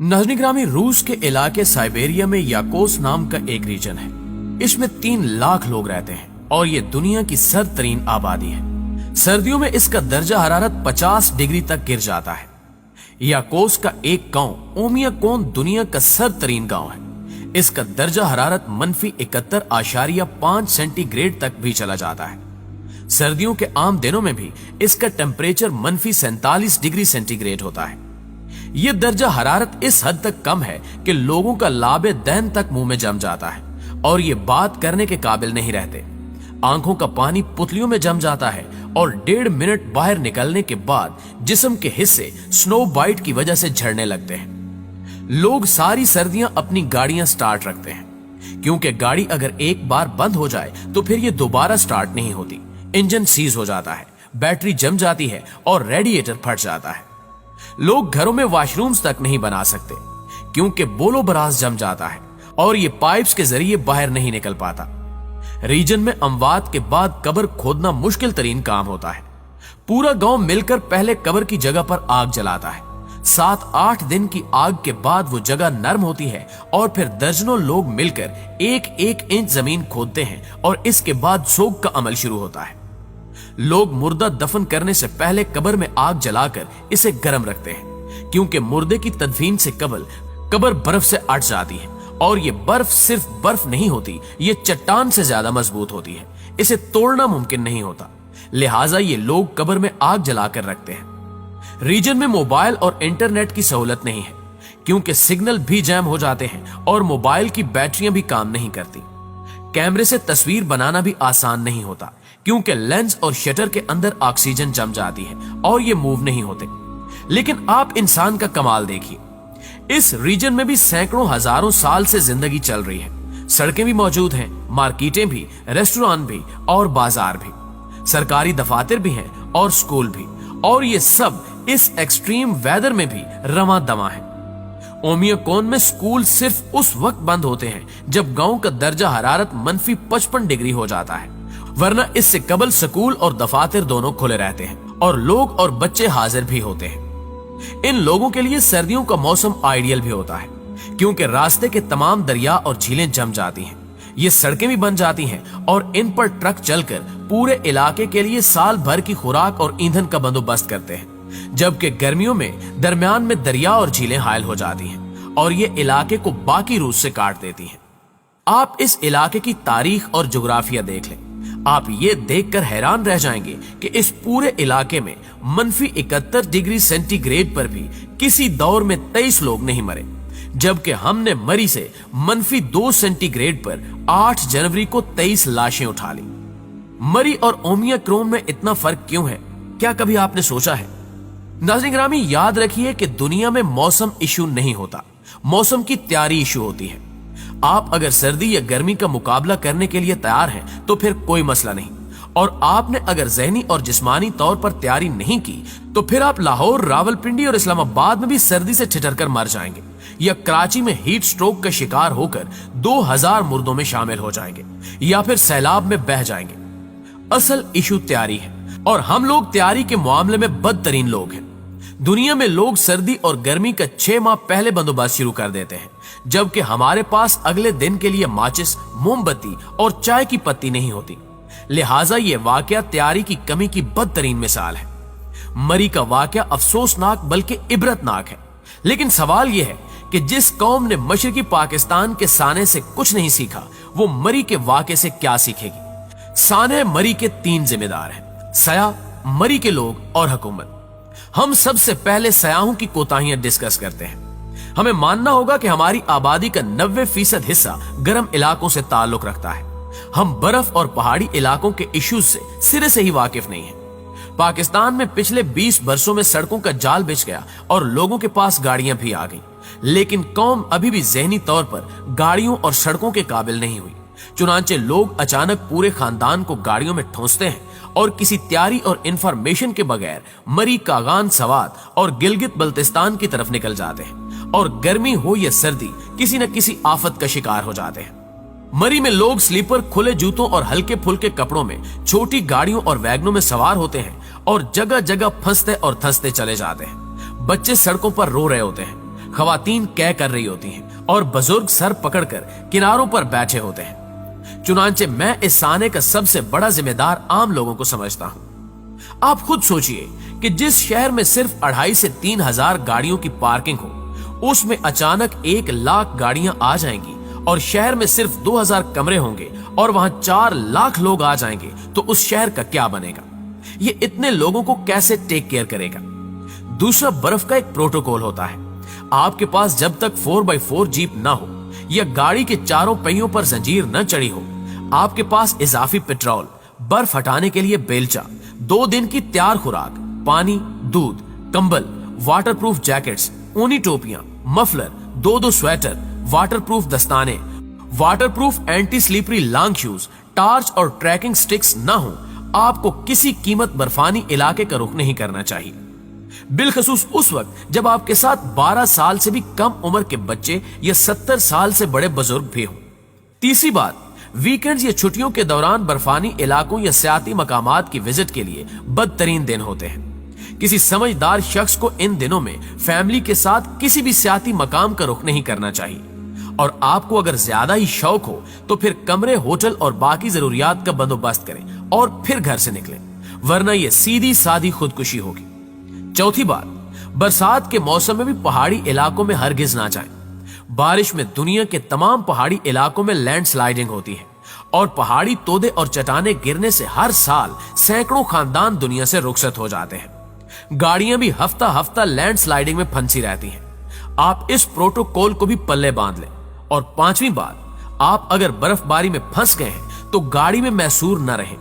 नाज़रीन ग्रामी, रूस के इलाके साइबेरिया में याकोस नाम का एक रीजन है। इसमें 3 लाख लोग रहते हैं और ये दुनिया की सर्द तरीन आबादी है। सर्दियों में इसका दर्जा हरारत 50 डिग्री तक गिर जाता है। याकोस का एक गांव ओमियाकोन दुनिया का सर्द तरीन गांव है। इसका दर्जा हरारत -71.5 सेंटीग्रेड तक भी चला जाता है। सर्दियों के आम दिनों में भी इसका टेम्परेचर -47 डिग्री सेंटीग्रेड होता है। यह दर्जा हरारत इस हद तक कम है कि लोगों का लाबे दहन तक मुंह में जम जाता है और ये बात करने के काबिल नहीं रहते। आंखों का पानी पुतलियों में जम जाता है और 1.5 मिनट बाहर निकलने के बाद जिस्म के हिस्से स्नो बाइट की वजह से झड़ने लगते हैं। लोग सारी सर्दियां अपनी गाड़ियां स्टार्ट रखते हैं, क्योंकि गाड़ी अगर एक बार बंद हो जाए तो फिर ये दोबारा स्टार्ट नहीं होती। इंजन सीज हो जाता है, बैटरी जम जाती है और रेडिएटर फट जाता है। लोग घरों में वॉशरूम्स तक नहीं बना सकते, क्योंकि बोलो बरास जम जाता है और ये पाइप्स के जरिए बाहर नहीं निकल पाता। रीजन में अमवात के बाद कब्र खोदना मुश्किल तरीन काम होता है। पूरा गांव मिलकर पहले कब्र की जगह पर आग जलाता है। 7-8 दिन की आग के बाद वो जगह नरम होती है और फिर दर्जनों लोग मिलकर 1-1 इंच जमीन खोदते हैं और इसके बाद सोग का अमल शुरू होता है। लोग मुर्दा दफन करने से पहले कब्र में आग जलाकर इसे गर्म रखते हैं, क्योंकि मुर्दे की तदफीन से कब्र बर्फ से अट जाती है और ये बर्फ सिर्फ बर्फ नहीं होती, ये चट्टान से ज्यादा मजबूत होती है। इसे तोड़ना मुमकिन नहीं होता, लिहाजा ये लोग कब्र में आग जलाकर रखते हैं। रीजन में मोबाइल और इंटरनेट की सहूलत नहीं है, क्योंकि सिग्नल भी जैम हो जाते हैं और मोबाइल की बैटरियां भी काम नहीं करती। कैमरे से तस्वीर बनाना भी आसान नहीं होता, क्योंकि लेंस और शटर के अंदर ऑक्सीजन जम जाती है और ये मूव नहीं होते। लेकिन आप इंसान का कमाल देखिए, इस रीजन में भी सैकड़ों हजारों साल से जिंदगी चल रही है। सड़कें भी मौजूद हैं, मार्केटें भी, रेस्टोरेंट भी और बाजार भी, सरकारी दफातर भी हैं और स्कूल भी, और ये सब इस एक्सट्रीम वेदर में भी रमा दमा है। ओमियाकोन में स्कूल सिर्फ उस वक्त बंद होते हैं जब गांव का दर्जा हरारत -55 डिग्री हो जाता है, वरना इससे कबल स्कूल और दफातर दोनों खुले रहते हैं और लोग और बच्चे हाजिर भी होते हैं। इन लोगों के लिए सर्दियों का मौसम आइडियल भी होता है, क्योंकि रास्ते के तमाम दरिया और झीलें जम जाती हैं। ये सड़कें भी बन जाती हैं और इन पर ट्रक चलकर पूरे इलाके के लिए साल भर की खुराक और ईंधन का बंदोबस्त करते हैं। जबकि गर्मियों में दरमियान में दरिया और झीलें हायल हो जाती हैं और ये इलाके को बाकी रूस से काट देती हैं। आप इस इलाके की तारीख और जोग्राफिया देख लें, आप ये देखकर हैरान रह जाएंगे कि इस पूरे इलाके में -71 डिग्री सेंटीग्रेड पर भी किसी दौर में 23 लोग नहीं मरे, जबकि हमने मरी से -2 सेंटीग्रेड पर 8 जनवरी को 23 लाशें उठा ली। मरी और ओमियाकोन में इतना फर्क क्यों है, क्या कभी आपने सोचा है? नाज़रीन ग्रामी, याद रखिए कि दुनिया में मौसम इशू नहीं होता, मौसम की तैयारी इशू होती है। आप अगर सर्दी या गर्मी का मुकाबला करने के लिए तैयार हैं तो फिर कोई मसला नहीं, और आपने अगर ज़हनी और जिस्मानी तौर पर तैयारी नहीं की तो फिर आप लाहौर, रावलपिंडी और इस्लामाबाद में भी सर्दी से ठिठर कर मर जाएंगे, या कराची में हीट स्ट्रोक का शिकार होकर 2000 मुर्दों में शामिल हो जाएंगे, या फिर सैलाब में बह जाएंगे। असल इशू तैयारी है, और हम लोग तैयारी के मामले में बदतरीन लोग हैं। दुनिया में लोग सर्दी और गर्मी का 6 माह पहले बंदोबस्त शुरू कर देते हैं, जबकि हमारे पास अगले दिन के लिए माचिस, मोमबत्ती और चाय की पत्ती नहीं होती। लिहाजा ये वाकया तैयारी की कमी की बदतरीन मिसाल है। मरी का वाकया अफसोसनाक बल्कि इबरतनाक है, लेकिन सवाल यह है कि जिस कौम ने मशरकी पाकिस्तान के साने से कुछ नहीं सीखा, वो मरी के वाकये से क्या सीखेगी? साने मरी के 3 जिम्मेदार हैं: सयाह, मरी के लोग और हुकूमत। हम सबसे पहले सयाहों की कोताहियां डिस्कस करते हैं। हमें मानना होगा कि हमारी आबादी का 90% हिस्सा गर्म इलाकों से ताल्लुक रखता है। हम बर्फ और पहाड़ी इलाकों के इश्यूज से सिरे से ही वाकिफ नहीं हैं। पाकिस्तान में पिछले 20 वर्षों में सड़कों का जाल बिछ गया और लोगों के पास गाड़ियां भी आ गई, लेकिन कौम अभी भी ज़हनी तौर पर गाड़ियों और सड़कों के काबिल नहीं हुई। चुनांचे लोग अचानक पूरे खानदान को गाड़ियों में ठूंसते हैं और किसी तैयारी और इंफॉर्मेशन के बगैर मरी, कागान, सवात और गिलगित बल्तिस्तान की तरफ निकल जाते हैं, और गर्मी हो या सर्दी किसी न किसी आफत का शिकार हो जाते हैं। मरी में लोग स्लीपर, खुले जूतों और हल्के फुल्के कपड़ों में छोटी गाड़ियों और वैगनों में सवार होते हैं और जगह जगह फंसते और थसते चले जाते हैं। बच्चे सड़कों पर रो रहे होते हैं, खवातीन कै कर रही होती हैं और बुजुर्ग सर पकड़कर किनारों पर बैठे होते हैं। चुनांचे मैं इस साने का सबसे बड़ा जिम्मेदार आम लोगों को समझता हूं। आप खुद सोचिए कि जिस शहर में सिर्फ 2,500 से 3,000 गाड़ियों की पार्किंग हो, उसमें अचानक 1 लाख गाड़ियां आ जाएंगी और शहर में सिर्फ 2,000 कमरे होंगे और वहां 4 लाख लोग आ जाएंगे, तो उस शहर का क्या बनेगा? ये इतने लोगों को कैसे टेक केयर करेगा? दूसरा, बर्फ का एक प्रोटोकॉल होता है। आपके पास जब तक 4x4 जीप ना हो या गाड़ी के चारों पहियों पर जंजीर न चढ़ी हो, आपके पास इजाफी पेट्रोल, बर्फ हटाने के लिए बेलचा, 2 दिन की तैयार खुराक, पानी, दूध, कंबल, वाटरप्रूफ जैकेट्स, ऊनी टोपियां, मफलर, 2 स्वेटर, वाटरप्रूफ दस्ताने, waterproof anti slippery long shoes, torch और ट्रैकिंग स्टिक्स ना हो, आपको किसी कीमत बर्फानी इलाके का रुख नहीं करना चाहिए। बिलखसूस उस वक्त जब आपके साथ 12 साल से भी कम उम्र के बच्चे या 70 साल से बड़े बुजुर्ग भी हों। तीसरी बात, वीकेंड्स या छुट्टियों के दौरान बर्फानी इलाकों या सियाती मकामात की विजिट के लिए बदतरीन दिन होते हैं। किसी समझदार शख्स को इन दिनों में फैमिली के साथ किसी भी सियाती मकाम का रुख नहीं करना चाहिए, और आपको अगर ज्यादा ही शौक हो तो फिर कमरे, होटल और बाकी जरूरियात का बंदोबस्त करें और फिर घर से निकलें, वरना यह सीधी सादी खुदकुशी होगी। चौथी बात, बरसात के मौसम में भी पहाड़ी इलाकों में हरगिज ना जाएं। बारिश में दुनिया के तमाम पहाड़ी इलाकों में लैंडस्लाइडिंग होती है और पहाड़ी तोदे और चट्टाने गिरने से हर साल सैकड़ों खानदान दुनिया से रुखसत हो जाते हैं। गाड़ियां भी हफ्ता हफ्ता लैंडस्लाइडिंग में फंसी रहती हैं। आप इस प्रोटोकॉल को भी पल्ले बांध लें। और पांचवी बात, आप अगर बर्फबारी में फंस गए हैं तो गाड़ी में मैसूर न रहें,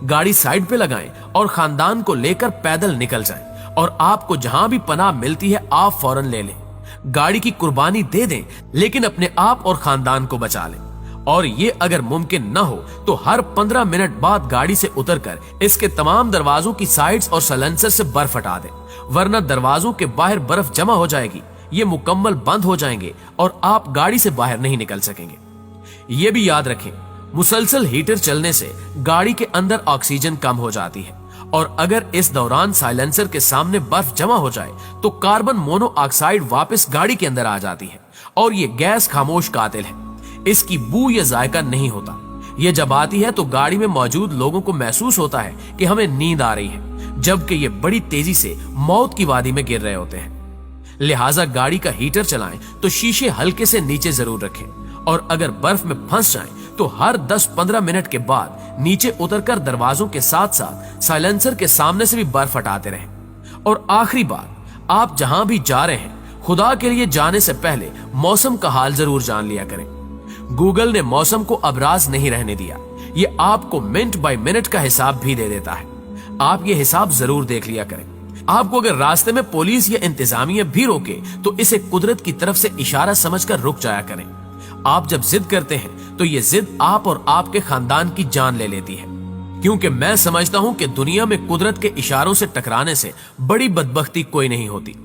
गाड़ी साइड पे लगाएं और खानदान को लेकर पैदल निकल जाएं, और आपको जहां भी पनाह मिलती है आप फौरन ले लें। गाड़ी की कुर्बानी दे दें, लेकिन अपने आप और खानदान को बचा लें। और ये अगर मुमकिन न हो तो हर 15 मिनट बाद गाड़ी से उतरकर इसके तमाम दरवाजों की साइड्स और साइलेंसर से बर्फ हटा दें, वरना दरवाजों के बाहर बर्फ जमा हो जाएगी, ये मुकम्मल बंद हो जाएंगे और आप गाड़ी से बाहर नहीं निकल सकेंगे। ये भी याद रखें, मुसलसल हीटर चलने से गाड़ी के अंदर ऑक्सीजन कम हो जाती है, और अगर इस दौरान साइलेंसर के सामने बर्फ जमा हो जाए तो कार्बन मोनोऑक्साइड वापस गाड़ी के अंदर आ जाती है, और ये गैस खामोश कातिल है। इसकी बू या जायका नहीं होता। ये जब आती है तो गाड़ी में मौजूद लोगों को महसूस होता है कि हमें नींद आ रही है, जबकि ये बड़ी तेजी से मौत की वादी में गिर रहे होते हैं। लिहाजा गाड़ी का हीटर चलाएं तो शीशे हल्के से नीचे जरूर रखें, और अगर बर्फ में फंस जाएं तो हर 10-15 मिनट के बाद नीचे उतरकर दरवाजों के साथ साथ साइलेंसर के सामने से भी बर्फ हटाते रहें। और आखिरी बात, आप जहां भी जा रहे हैं, खुदा के लिए जाने से पहले मौसम का हाल जरूर जान लिया करें। गूगल ने मौसम को अबराज नहीं रहने दिया, ये आपको मिनट बाय मिनट का हिसाब भी दे देता है। आप ये हिसाब जरूर देख लिया करें। आपको अगर रास्ते में पुलिस या इंतजामिया भी रोके तो इसे कुदरत की तरफ से इशारा समझकर रुक जाया करें। आप जब जिद करते हैं तो ये जिद आप और आपके खानदान की जान ले लेती है, क्योंकि मैं समझता हूं कि दुनिया में कुदरत के इशारों से टकराने से बड़ी बदबख्ती कोई नहीं होती।